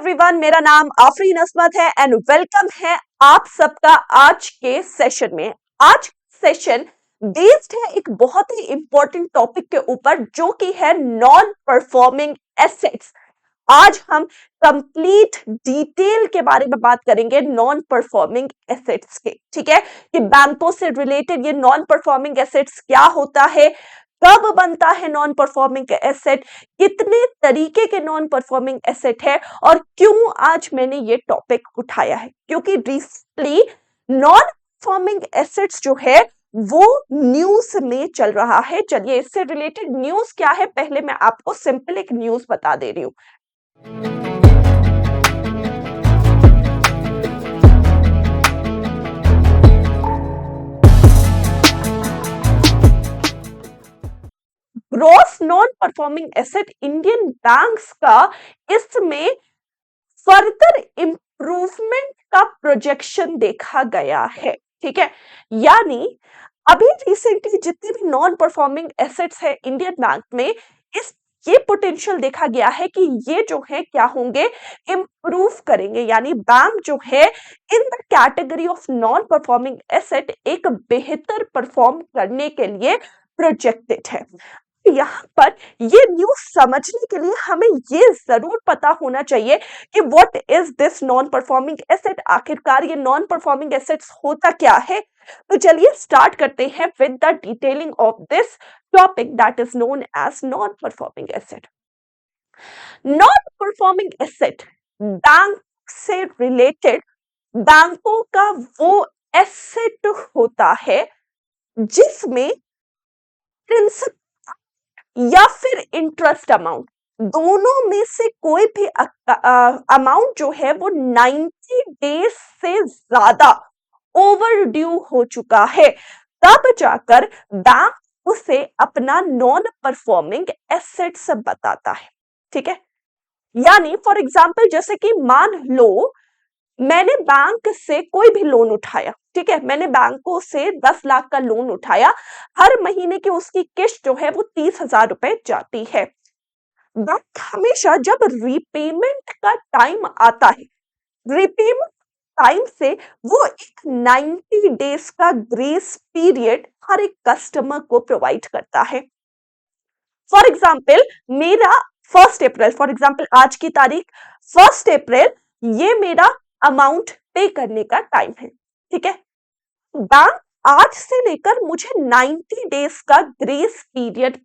Everyone, मेरा नाम आफरीन असमत है एंड वेलकम है आप सबका आज के सेशन में। आज सेशन बेस्ड है एक बहुत ही इंपॉर्टेंट टॉपिक के ऊपर जो कि है नॉन परफॉर्मिंग एसेट्स। आज हम कंप्लीट डिटेल के बारे में बात करेंगे नॉन परफॉर्मिंग एसेट्स के। ठीक है कि बैंकों से रिलेटेड ये नॉन परफॉर्मिंग एसेट्स क्या होता है, कब बनता है नॉन परफॉर्मिंग एसेट, कितने तरीके के नॉन परफॉर्मिंग एसेट है और क्यों आज मैंने ये टॉपिक उठाया है। क्योंकि रिसेंटली नॉन परफॉर्मिंग एसेट्स जो है वो न्यूज में चल रहा है। चलिए इससे रिलेटेड न्यूज क्या है, पहले मैं आपको सिंपल एक न्यूज बता दे रही हूँ। Gross non performing asset Indian banks का इसमें फर्दर इंप्रूवमेंट का प्रोजेक्शन देखा गया है। ठीक है, यानी अभी रिसेंटली जितने भी नॉन परफॉर्मिंग एसेट्स है इंडियन बैंक में, इस ये पोटेंशियल देखा गया है कि ये जो है क्या होंगे, इंप्रूव करेंगे। यानी बैंक जो है in the category of non performing asset एक बेहतर परफॉर्म करने के लिए प्रोजेक्टेड है। यहाँ पर ये न्यूज समझने के लिए हमें ये जरूर पता होना चाहिए कि what is this non performing asset, आखिरकार ये नॉन परफॉर्मिंग एसेट्स होता क्या है। तो चलिए स्टार्ट करते हैं with the detailing of this topic that is known as non performing asset. Non performing asset bank से रिलेटेड बैंकों का वो एसेट होता है जिसमें प्रिंसिपल या फिर इंटरेस्ट अमाउंट, दोनों में से कोई भी अमाउंट जो है वो 90 डेज से ज्यादा ओवर ड्यू हो चुका है, तब जाकर बैंक उसे अपना नॉन परफॉर्मिंग एसेट्स बताता है। ठीक है, यानी फॉर एग्जाम्पल जैसे कि मान लो मैंने बैंक से कोई भी लोन उठाया। ठीक है, मैंने बैंकों से 10 लाख का लोन उठाया, हर महीने की उसकी किस्त जो है वो 30,000 रुपए जाती है। बैंक हमेशा जब रीपेमेंट का टाइम आता है, रीपेमेंट टाइम से वो एक 90 डेज का ग्रेस पीरियड हर एक कस्टमर को प्रोवाइड करता है। फॉर एग्जाम्पल मेरा 1 अप्रैल, फॉर एग्जाम्पल आज की तारीख 1 अप्रैल, ये मेरा अमाउंट पे करने का टाइम है। ठीक है, बैंक आज से लेकर मुझे 90 डेज का ग्रेस पीरियड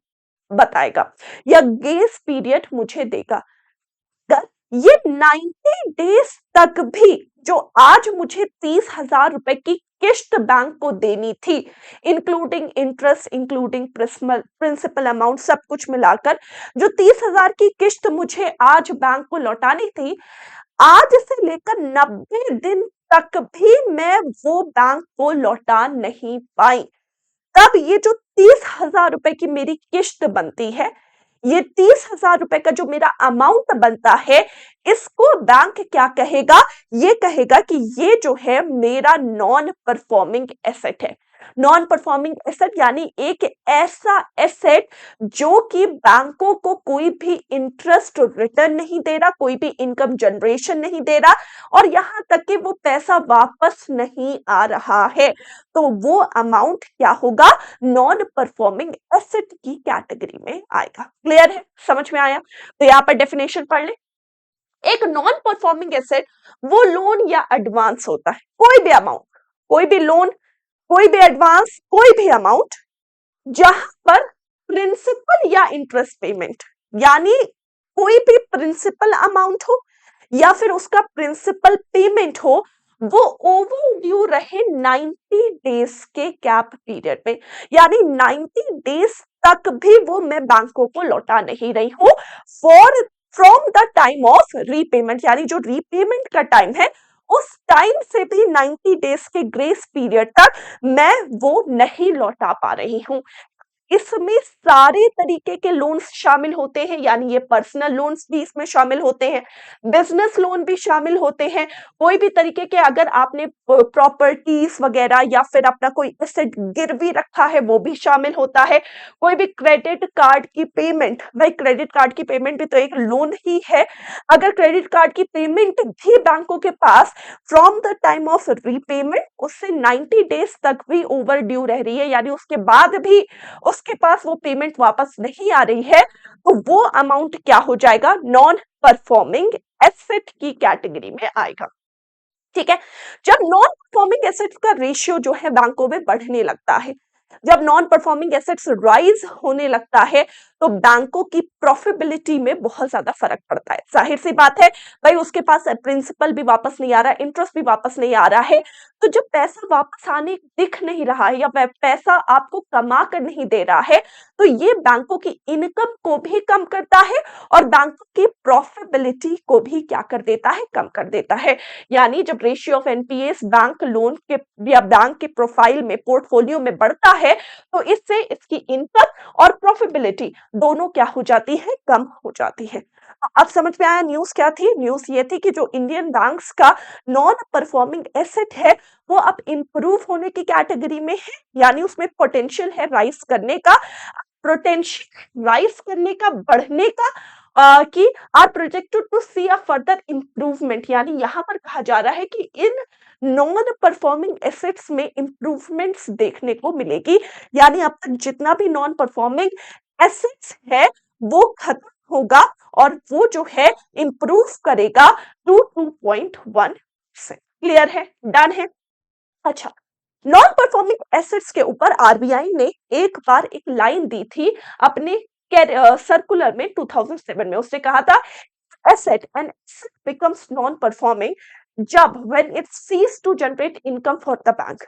बताएगा या ग्रेस पीरियड मुझे देगा। अगर ये 90 डेज तक भी जो आज मुझे 30,000 रुपए की किस्त बैंक को देनी थी, including interest, including principal amount, सब कुछ मिलाकर जो 30,000 की किस्त मुझे आज बैंक को लौटानी थी, आज से लेकर 90 दिन तक भी मैं वो बैंक को लौटा नहीं पाई, तब ये जो 30,000 रुपए की मेरी किस्त बनती है, ये 30,000 रुपए का जो मेरा अमाउंट बनता है, इसको बैंक क्या कहेगा, ये कहेगा कि ये जो है मेरा नॉन परफॉर्मिंग एसेट है। नॉन परफॉर्मिंग एसेट यानी एक ऐसा एसेट जो कि बैंकों को कोई भी इंटरेस्ट रिटर्न नहीं दे रहा, कोई भी इनकम जनरेशन नहीं दे रहा और यहां तक कि वो पैसा वापस नहीं आ रहा है, तो वो अमाउंट क्या होगा, नॉन परफॉर्मिंग एसेट की कैटेगरी में आएगा। क्लियर है, समझ में आया? तो यहां पर डेफिनेशन पढ़ ले। एक नॉन परफॉर्मिंग एसेट वो लोन या एडवांस होता है, कोई भी अमाउंट, कोई भी लोन, कोई भी एडवांस, कोई भी अमाउंट जहां पर प्रिंसिपल या इंटरेस्ट पेमेंट, यानी कोई भी प्रिंसिपल अमाउंट हो या फिर उसका प्रिंसिपल पेमेंट हो, वो ओवर ड्यू रहे 90 डेज के गैप पीरियड में, यानी 90 डेज तक भी वो मैं बैंकों को लौटा नहीं रही हूं for from the time of repayment, यानी जो रीपेमेंट का टाइम है उस टाइम से भी 90 डेज के ग्रेस पीरियड तक मैं वो नहीं लौटा पा रही हूं। इसमें सारे तरीके के लोन्स शामिल होते हैं, यानी ये पर्सनल लोन्स भी इसमें शामिल होते हैं, बिजनेस लोन भी शामिल होते हैं, कोई भी तरीके के अगर आपने प्रॉपर्टीज वगैरह या फिर अपना कोई एसेट गिरवी रखा है वो भी शामिल होता है, कोई भी क्रेडिट कार्ड की पेमेंट, भाई क्रेडिट कार्ड की पेमेंट भी तो एक लोन ही है, अगर क्रेडिट कार्ड की पेमेंट भी बैंकों के पास from the time of repayment उससे 90 डेज तक भी ओवर ड्यू रह रही है, यानी उसके बाद भी उसके पास वो पेमेंट वापस नहीं आ रही है, तो वो अमाउंट क्या हो जाएगा, नॉन परफॉर्मिंग एसेट की कैटेगरी में आएगा। ठीक है, जब नॉन परफॉर्मिंग एसेट्स का रेशियो जो है बैंकों में बढ़ने लगता है, जब नॉन परफॉर्मिंग एसेट्स राइज होने लगता है, तो बैंकों की प्रॉफिटेबिलिटी में बहुत ज्यादा फर्क पड़ता है। जाहिर सी बात है भाई, उसके पास प्रिंसिपल भी वापस नहीं आ रहा है, इंटरेस्ट भी वापस नहीं आ रहा है, तो जब पैसा वापस आने दिख नहीं रहा है या पैसा आपको कमा कर नहीं दे रहा है, तो ये बैंकों की इनकम को भी कम करता है और बैंकों की प्रॉफिटेबिलिटी को भी क्या कर देता है, कम कर देता है। यानी जब ratio of NPS bank loan के या बैंक के प्रोफाइल में, पोर्टफोलियो में बढ़ता है, तो इससे इसकी इनकम और प्रॉफिटेबिलिटी दोनों क्या हो जाती है, कम हो जाती है। अब समझ में आया न्यूज़ क्या थी? न्यूज़ ये थी कि जो इंडियन बैंक्स का नॉन परफॉर्मिंग एसेट है, वो अब इंप्रूव होने की कैटेगरी में है, यानी उसमें पोटेंशियल है राइज करने का, पोटेंशियल राइज करने का, बढ़ने का, कि are projected to see a further improvement, यानी यहां पर कहा जा रहा है कि इन नॉन परफॉर्मिंग एसेट्स में इंप्रूवमेंट्स देखने को मिलेगी, यानी अब तक जितना भी नॉन परफॉर्मिंग एसेट्स है वो खत्म होगा और वो जो है इंप्रूव करेगा टू 2.1%। क्लियर है, डन है। अच्छा, नॉन परफॉर्मिंग एसेट्स के ऊपर आरबीआई ने एक बार एक लाइन दी थी अपने सर्कुलर में 2007 में, उसने कहा था asset and asset becomes non performing जब when it ceases to generate income for the bank,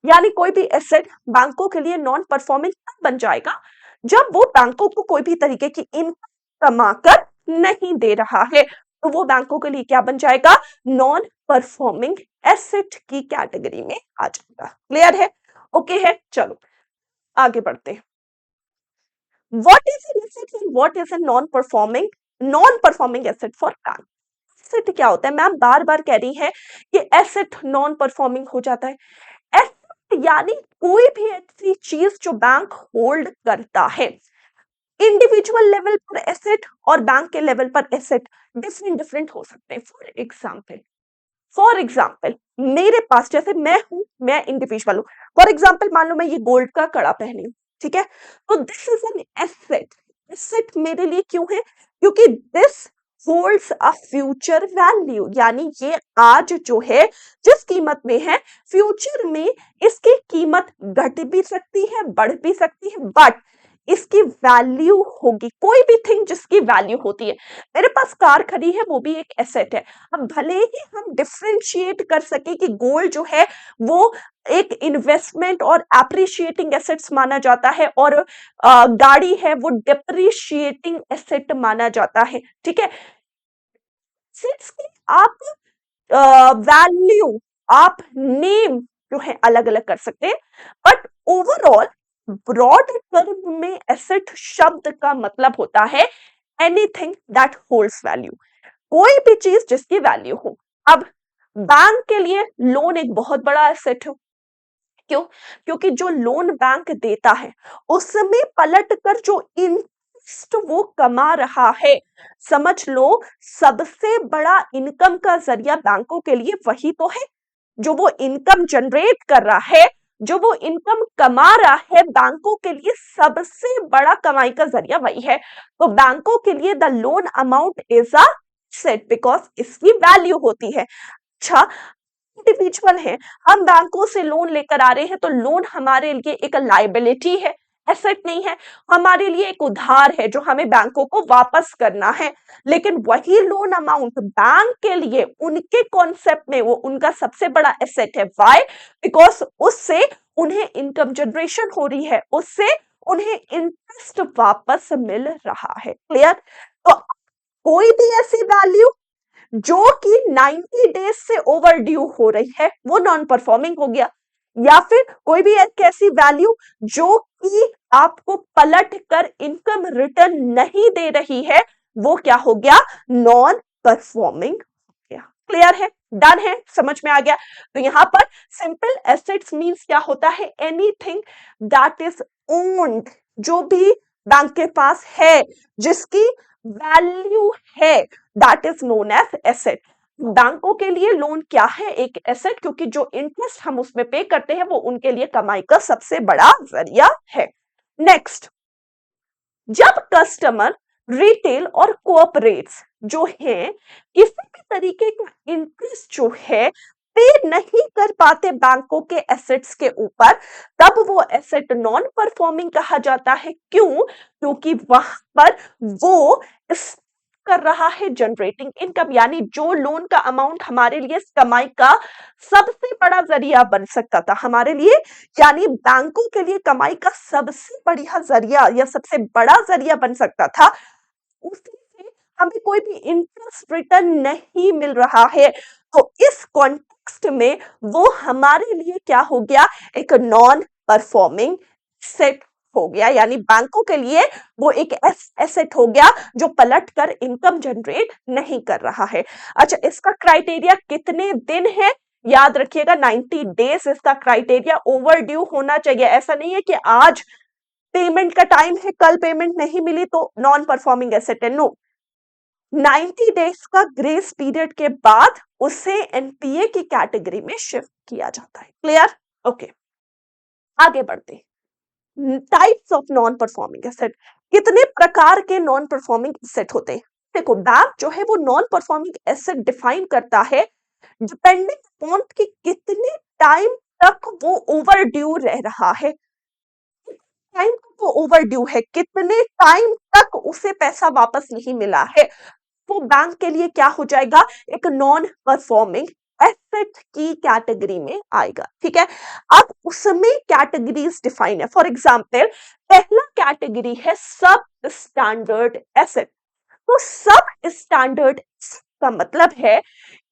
यानी कोई भी एसेट बैंकों के लिए नॉन परफॉर्मिंग तब बन जाएगा जब वो बैंकों को कोई भी तरीके की इनकम कमाकर नहीं दे रहा है, तो वो बैंकों के लिए क्या बन जाएगा, नॉन परफॉर्मिंग एसेट की कैटेगरी में आ जाएगा। क्लियर है, ओके है, चलो आगे बढ़ते हैं। What is an asset and what is an non performing asset for bank? Asset क्या होता है, मैम बार बार कह रही है कि एसेट नॉन परफॉर्मिंग हो जाता है। एसेट यानी कोई भी ऐसी चीज जो बैंक होल्ड करता है, इंडिविजुअल लेवल पर एसेट और बैंक के लेवल पर एसेट डिफरेंट डिफरेंट हो सकते हैं। फॉर एग्जाम्पल मेरे पास, जैसे मैं इंडिविजुअल हूं, फॉर एग्जाम्पल मान लो मैं ये गोल्ड का कड़ा पहनी हूं, ठीक है, तो this is an asset. Asset मेरे लिए क्यों है, क्योंकि this holds a future value, यानी ये आज जो है जिस कीमत में है, फ्यूचर में इसकी कीमत घट भी सकती है, बढ़ भी सकती है, बट इसकी वैल्यू होगी। कोई भी थिंग जिसकी वैल्यू होती है, मेरे पास कार खड़ी है, वो भी एक एसेट है। अब भले ही हम डिफरेंशिएट कर सके कि गोल्ड जो है वो एक इन्वेस्टमेंट और एप्रिशिएटिंग एसेट्स माना जाता है और गाड़ी है वो डिप्रिशिएटिंग एसेट माना जाता है, ठीक है। एसेट्स की आप वैल्यू, आप नेम जो है अलग अलग कर सकते हैं, बट ओवरऑल ब्रॉड टर्म में एसेट शब्द का मतलब होता है एनीथिंग दैट होल्ड्स वैल्यू, कोई भी चीज जिसकी वैल्यू हो। अब बैंक के लिए लोन एक बहुत बड़ा एसेट है, क्यों, क्योंकि जो लोन बैंक देता है उसमें पलट कर जो इंटरेस्ट वो कमा रहा है, समझ लो सबसे बड़ा इनकम का जरिया बैंकों के लिए वही तो है। जो वो इनकम जनरेट कर रहा है, जो वो इनकम कमा रहा है, बैंकों के लिए सबसे बड़ा कमाई का जरिया वही है। तो बैंकों के लिए the loan amount is a set because इसकी वैल्यू होती है। अच्छा, इंडिविजुअल है, हम बैंकों से लोन लेकर आ रहे हैं, तो लोन हमारे लिए एक लायबिलिटी है, एसेट नहीं है, हमारे लिए एक उधार है जो हमें बैंकों को वापस करना है। लेकिन वही लोन अमाउंट बैंक के लिए उनके कॉन्सेप्ट में वो उनका सबसे बड़ा एसेट है। व्हाई? बिकॉज उससे उन्हें इनकम जनरेशन हो रही है, उससे उन्हें इंटरेस्ट वापस मिल रहा है। क्लियर? तो कोई भी ऐसी वैल्यू जो कि 90 डेज से ओवर ड्यू हो रही है वो नॉन परफॉर्मिंग हो गया, या फिर कोई भी एक ऐसी वैल्यू जो कि आपको पलट कर इनकम रिटर्न नहीं दे रही है, वो क्या हो गया? नॉन परफॉर्मिंग हो गया। क्लियर है? डन है? समझ में आ गया? तो यहां पर सिंपल एसेट्स मींस क्या होता है? एनीथिंग दैट इज ओन्ड, जो भी बैंक के पास है, जिसकी वैल्यू है, that is known as asset. बैंकों के लिए लोन क्या है? एक एसेट, क्योंकि जो इंटरेस्ट हम उसमें पे करते हैं वो उनके लिए कमाई का सबसे बड़ा जरिया है। नेक्स्ट, जब कस्टमर रिटेल और कोऑपरेट्स जो है किसी भी तरीके का इंटरेस्ट जो है पे नहीं कर पाते बैंकों के एसेट्स के ऊपर, तब वो एसेट नॉन परफॉर्मिंग कहा जाता है। क्यों? क्योंकि वहां पर वो कर रहा है जनरेटिंग इनकम, यानी जो लोन का अमाउंट हमारे लिए कमाई का सबसे बड़ा जरिया बन सकता था हमारे लिए, यानी बैंकों के लिए कमाई का सबसे बढ़िया जरिया या सबसे बड़ा जरिया बन सकता था, उससे हमें कोई भी इंटरेस्ट रिटर्न नहीं मिल रहा है। तो इस कॉन्टेक्स्ट में वो हमारे लिए क्या हो गया? एक नॉन परफॉर्मिंग सेट हो गया, यानी बैंकों के लिए वो एक एसेट हो गया जो पलट कर इनकम जनरेट नहीं कर रहा है। अच्छा, इसका क्राइटेरिया कितने दिन है? याद रखिएगा 90 डेज इसका क्राइटेरिया। ओवर ड्यू होना चाहिए, ऐसा नहीं है कि आज पेमेंट का टाइम है, कल पेमेंट नहीं मिली तो नॉन परफॉर्मिंग एसेट है। नो, 90 डेज का ग्रेस पीरियड के बाद उसे एनपीए की कैटेगरी में शिफ्ट किया जाता है। क्लियर? ओके, आगे बढ़ते हैं। Types of non performing asset. कितने प्रकार के नॉन परफॉर्मिंग एसेट होते हैं? देखो, बैंक जो है वो नॉन परफॉर्मिंग एसेट डिफाइन करता है डिपेंडिंग अपॉन कि कितने टाइम तक वो ओवर ड्यू रह रहा है। टाइम तक वो ओवर ड्यू है, कितने टाइम तक उसे पैसा वापस नहीं मिला है, वो बैंक के लिए क्या हो जाएगा? एक नॉन परफॉर्मिंग एसेट की कैटेगरी में आएगा। ठीक है, अब उसमें कैटेगरीज डिफाइन है। फॉर एग्जांपल, पहला कैटेगरी है सब स्टैंडर्ड एसेट। तो सब स्टैंडर्ड का मतलब है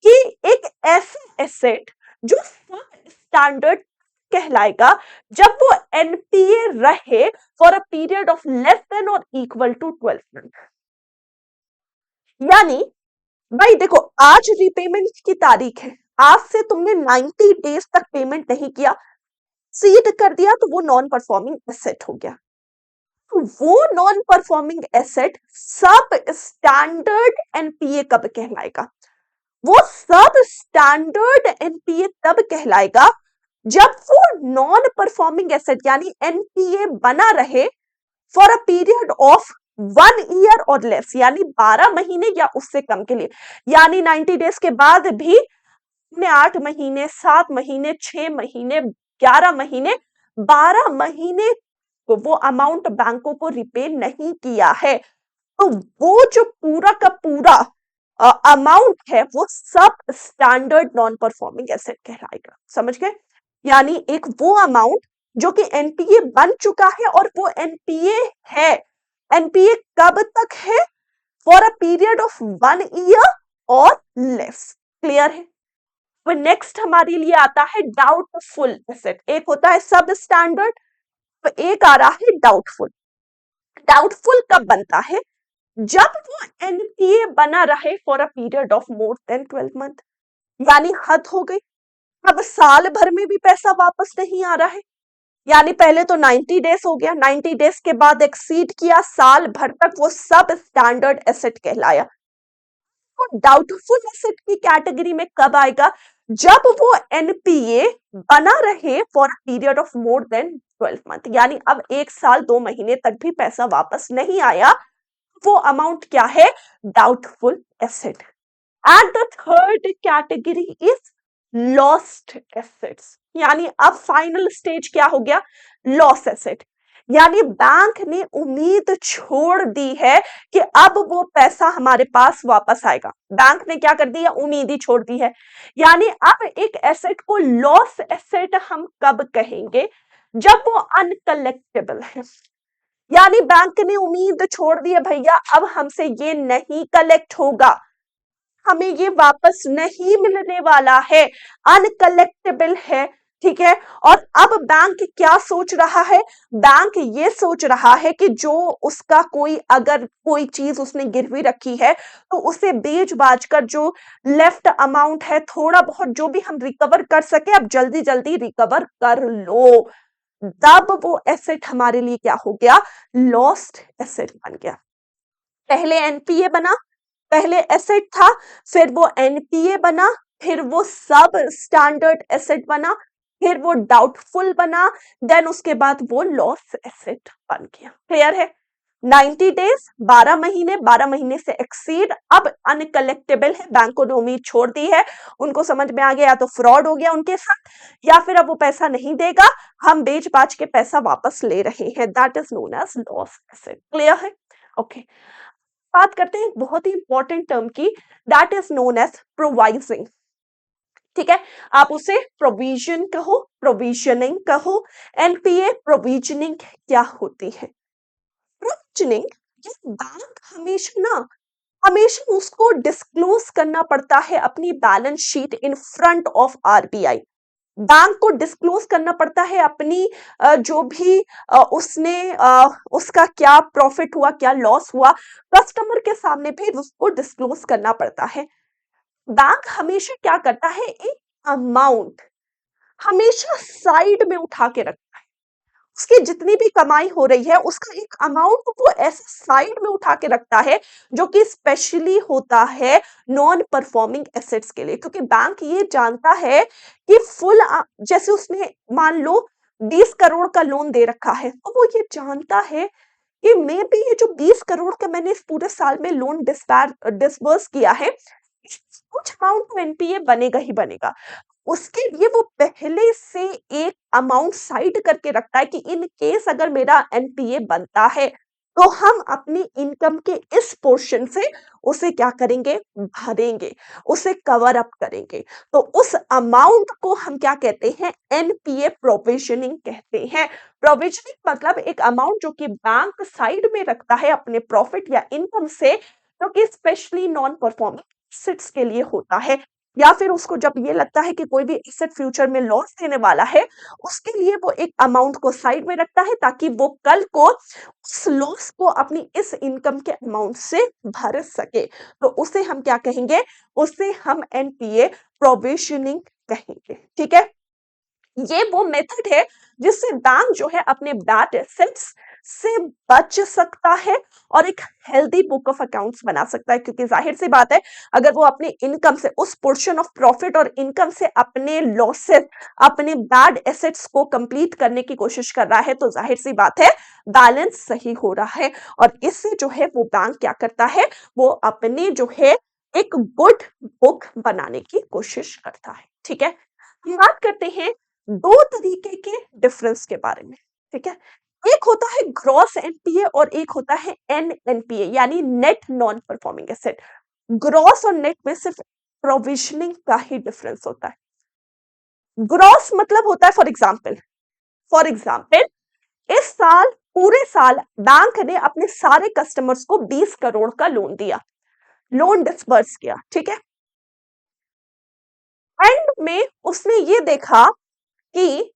कि एक ऐसा एसेट जो सब स्टैंडर्ड कहलाएगा जब वो एनपीए रहे for a period of less than और इक्वल टू 12 मंथ। यानी भाई देखो, आज रीपेमेंट की तारीख है, आज से तुमने 90 डेज तक पेमेंट नहीं किया, सीड कर दिया, तो वो नॉन परफॉर्मिंग एसेट हो गया। तो वो नॉन परफॉर्मिंग एसेट सब स्टैंडर्ड एनपीए कब कहलाएगा? वो सब स्टैंडर्ड एनपीए तब कहलाएगा जब वो नॉन परफॉर्मिंग एसेट यानी एनपीए बना रहे for a period of 1 year और लेस, यानी 12 महीने या उससे कम के लिए। यानी 90 डेज के बाद भी 8 महीने, 7 महीने, 6 महीने, 11 महीने, 12 महीने वो अमाउंट बैंकों को रिपे नहीं किया है, तो वो जो पूरा का पूरा अमाउंट है वो सब स्टैंडर्ड नॉन परफॉर्मिंग एसेट कहलाएगा। समझ गए? यानी एक वो अमाउंट जो कि एनपीए बन चुका है और वो एनपीए है। एनपीए कब तक है? For a period of 1 year और लेस। क्लियर है? तो नेक्स्ट हमारे लिए आता है डाउटफुल एसेट। एक होता है सब स्टैंडर्ड, तो एक आ रहा है डाउटफुल। डाउटफुल कब बनता है? जब वो एनपीए बना रहे for a period of more than 12 month, यानी हद हो गई, अब साल भर में भी पैसा वापस नहीं आ रहा है। यानी पहले तो 90 डेज हो गया, 90 डेज के बाद एक्सीड किया, साल भर तक वो सब स्टैंडर्ड एसेट कहलाया। तो डाउटफुल एसेट की कैटेगरी में कब आएगा? जब वो एनपीए बना रहे for period of more than 12 month, यानी अब 1 साल 2 महीने तक भी पैसा वापस नहीं आया, वो अमाउंट क्या है? Doubtful asset. And the third category is lost assets, यानी अब फाइनल स्टेज क्या हो गया? Loss asset. यानी बैंक ने उम्मीद छोड़ दी है कि अब वो पैसा हमारे पास वापस आएगा। बैंक ने क्या कर दिया? उम्मीद ही छोड़ दी है। यानी अब एक एसेट को लॉस एसेट हम कब कहेंगे? जब वो अनकलेक्टेबल है, यानी बैंक ने उम्मीद छोड़ दी है, भैया अब हमसे ये नहीं कलेक्ट होगा, हमें ये वापस नहीं मिलने वाला है, अनकलेक्टेबल है, ठीक है। और अब बैंक क्या सोच रहा है? बैंक ये सोच रहा है कि जो उसका कोई अगर कोई चीज उसने गिरवी रखी है तो उसे बेच बाज कर जो लेफ्ट अमाउंट है थोड़ा बहुत जो भी हम रिकवर कर सके अब जल्दी जल्दी रिकवर कर लो। तब वो एसेट हमारे लिए क्या हो गया? लॉस्ट एसेट बन गया। पहले एनपीए बना, पहले एसेट था, फिर वो एनपीए बना, फिर वो सब स्टैंडर्ड एसेट बना, फिर वो डाउटफुल बना, देन उसके बाद वो लॉस एसेट बन गया। क्लियर है? 90 डेज, 12 महीने, 12 महीने से एक्सीड अब अनकलेक्टेबल है। बैंकों ने उम्मीद छोड़ दी है, उनको समझ में आ गया या तो फ्रॉड हो गया उनके साथ या फिर अब वो पैसा नहीं देगा, हम बेच बाच के पैसा वापस ले रहे हैं। That is known as loss asset. Clear है? ओके। बात करते हैं एक बहुत ही इंपॉर्टेंट टर्म की, that is known as provisioning. ठीक है, आप उसे प्रोविजन कहो, प्रोविजनिंग कहो। एनपीए प्रोविजनिंग क्या होती है? प्रोविजनिंग, ये बैंक हमेशा ना हमेशा उसको डिस्क्लोज करना पड़ता है अपनी balance sheet in front of RBI. Bank को डिस्क्लोज करना पड़ता है अपनी जो भी उसने उसका क्या प्रॉफिट हुआ क्या लॉस हुआ कस्टमर के सामने भी उसको डिस्क्लोज करना पड़ता है। बैंक हमेशा क्या करता है? एक अमाउंट हमेशा साइड में उठा के रखता है। उसकी जितनी भी कमाई हो रही है उसका एक अमाउंट वो ऐसे साइड में उठा के रखता है जो कि स्पेशली होता है नॉन परफॉर्मिंग एसेट्स के लिए, क्योंकि बैंक ये जानता है कि फुल जैसे उसने मान लो 20 करोड़ का लोन दे रखा है तो वो ये जानता है कि मे बी ये जो 20 करोड़ का मैंने इस पूरे साल में लोन डिसबर्स किया है कुछ अमाउंट तो एनपीए बनेगा ही बनेगा। उसके लिए वो पहले से एक अमाउंट साइड करके रखता है कि इन केस अगर मेरा एनपीए बनता है तो हम अपनी इनकम के इस पोर्शन से उसे क्या करेंगे? भरेंगे, उसे कवर अप करेंगे। तो उस अमाउंट को हम क्या कहते हैं? एनपीए प्रोविजनिंग कहते हैं। प्रोविजनिंग मतलब एक अमाउंट जो कि बैंक साइड में रखता है अपने प्रॉफिट या इनकम से, जो कि स्पेशली नॉन परफॉर्मिंग एसेट्स के लिए होता है, या फिर उसको जब ये लगता है कि कोई भी एसेट फ्यूचर में लॉस देने वाला है उसके लिए वो एक अमाउंट को साइड में रखता है ताकि वो कल को उस लॉस को अपनी इस इनकम के अमाउंट से भर सके। तो उसे हम क्या कहेंगे? उसे हम एनपीए प्रोविजनिंग कहेंगे। ठीक है, ये वो मेथड है जिससे बैंक जो है अपने बैड एसेट्स से बच सकता है और एक हेल्दी बुक ऑफ अकाउंट्स बना सकता है, क्योंकि जाहिर सी बात है अगर वो अपनी इनकम से उस पोर्शन ऑफ प्रॉफिट और इनकम से अपने लॉसेस अपने बैड एसेट्स को कंप्लीट करने की कोशिश कर रहा है तो जाहिर सी बात है बैलेंस सही हो रहा है और इससे जो है वो बैंक क्या करता है? वो अपने जो है एक गुड बुक बनाने की कोशिश करता है। ठीक है, हम बात करते हैं दो तरीके के डिफरेंस के बारे में। ठीक है, एक होता है ग्रॉस एनपीए और एक होता है एनएनपीए यानी net non performing asset. Gross और नेट में सिर्फ प्रोविजनिंग का ही डिफरेंस होता है। ग्रॉस मतलब होता है फॉर एग्जाम्पल इस साल पूरे साल बैंक ने अपने सारे कस्टमर्स को 20 करोड़ का लोन दिया, लोन डिसबर्स किया। ठीक है, एंड में उसने ये देखा कि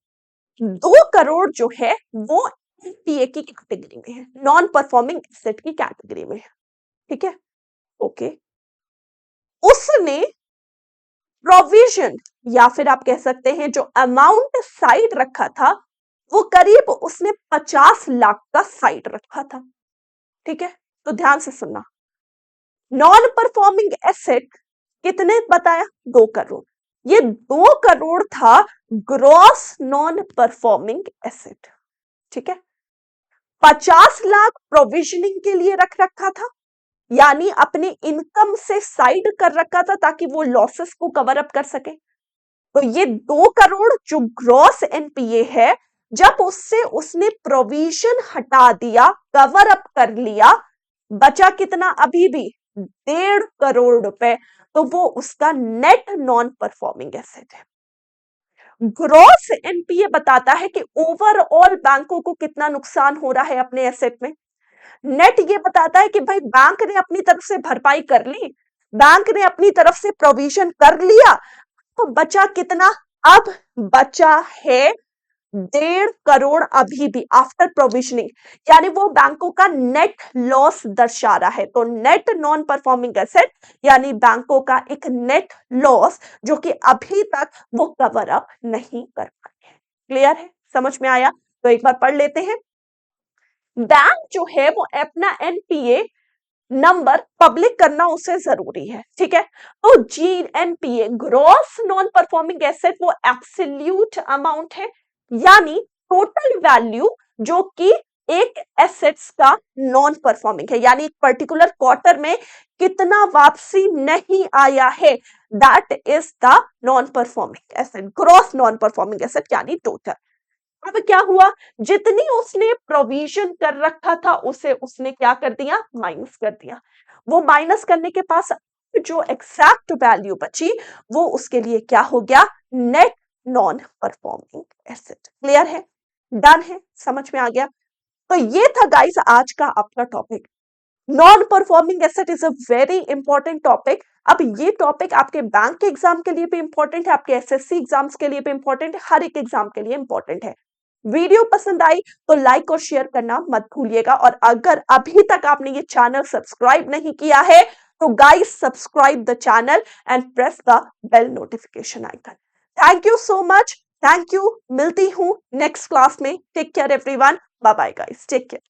2 करोड़ जो है वो एनपीए की कैटेगरी में है, नॉन परफॉर्मिंग एसेट की कैटेगरी में है। ठीक है, ओके। उसने प्रोविजन या फिर आप कह सकते हैं जो अमाउंट साइड रखा था वो करीब उसने 50 लाख का साइड रखा था। ठीक है, तो ध्यान से सुनना, नॉन परफॉर्मिंग एसेट कितने बताया? 2 करोड़। ये 2 करोड़ था ग्रॉस नॉन परफॉर्मिंग एसेट। ठीक है, 50 लाख प्रोविजनिंग के लिए रख रखा था यानी अपने इनकम से साइड कर रखा था ताकि वो लॉसेस को कवर अप कर सके। तो ये 2 करोड़ जो ग्रॉस एनपीए है जब उससे उसने प्रोविजन हटा दिया, कवर अप कर लिया, बचा कितना? अभी भी 1.5 करोड़ रुपए, तो वो उसका नेट नॉन परफॉर्मिंग एसेट है। ग्रॉस एनपीए बताता है कि ओवरऑल बैंकों को कितना नुकसान हो रहा है अपने एसेट में। नेट ये बताता है कि भाई बैंक ने अपनी तरफ से भरपाई कर ली, बैंक ने अपनी तरफ से प्रोविजन कर लिया, तो बचा कितना? अब बचा है 1.5 करोड़ अभी भी आफ्टर प्रोविजनिंग, यानी वो बैंकों का नेट लॉस दर्शा रहा है। तो नेट नॉन परफॉर्मिंग एसेट यानी बैंकों का एक नेट लॉस जो कि अभी तक वो कवर अप नहीं कर पाए हैं। क्लियर है, समझ में आया? तो एक बार पढ़ लेते हैं। बैंक जो है वो अपना एनपीए नंबर पब्लिक करना उसे जरूरी है, ठीक है। तो GNPA gross non performing asset वो एब्सोल्यूट अमाउंट है, यानी टोटल वैल्यू जो कि एक एसेट्स का नॉन परफॉर्मिंग है, यानी एक पर्टिकुलर क्वार्टर में कितना वापसी नहीं आया है, that is the non performing asset, gross non performing asset यानी टोटल। अब क्या हुआ, जितनी उसने प्रोविजन कर रखा था उसे उसने क्या कर दिया, माइनस कर दिया। वो माइनस करने के पास जो एग्जैक्ट वैल्यू बची वो उसके लिए क्या हो गया, net non performing asset. Clear है, डन है, समझ में आ गया? तो ये था गाइस आज का आपका topic. Non performing asset is a very important topic. अब ये टॉपिक आपके बैंक के एग्जाम के लिए भी इंपॉर्टेंट है, आपके एसएससी एग्जाम्स के लिए भी इंपॉर्टेंट है, हर एक एग्जाम के लिए इंपॉर्टेंट है। वीडियो पसंद आई तो लाइक और शेयर करना मत भूलिएगा, और अगर अभी तक आपने ये चैनल सब्सक्राइब नहीं किया है तो guys subscribe the channel and press the bell notification icon. Thank you so much, thank you. मिलती हूं नेक्स्ट क्लास में। Take care everyone, bye bye guys, take care.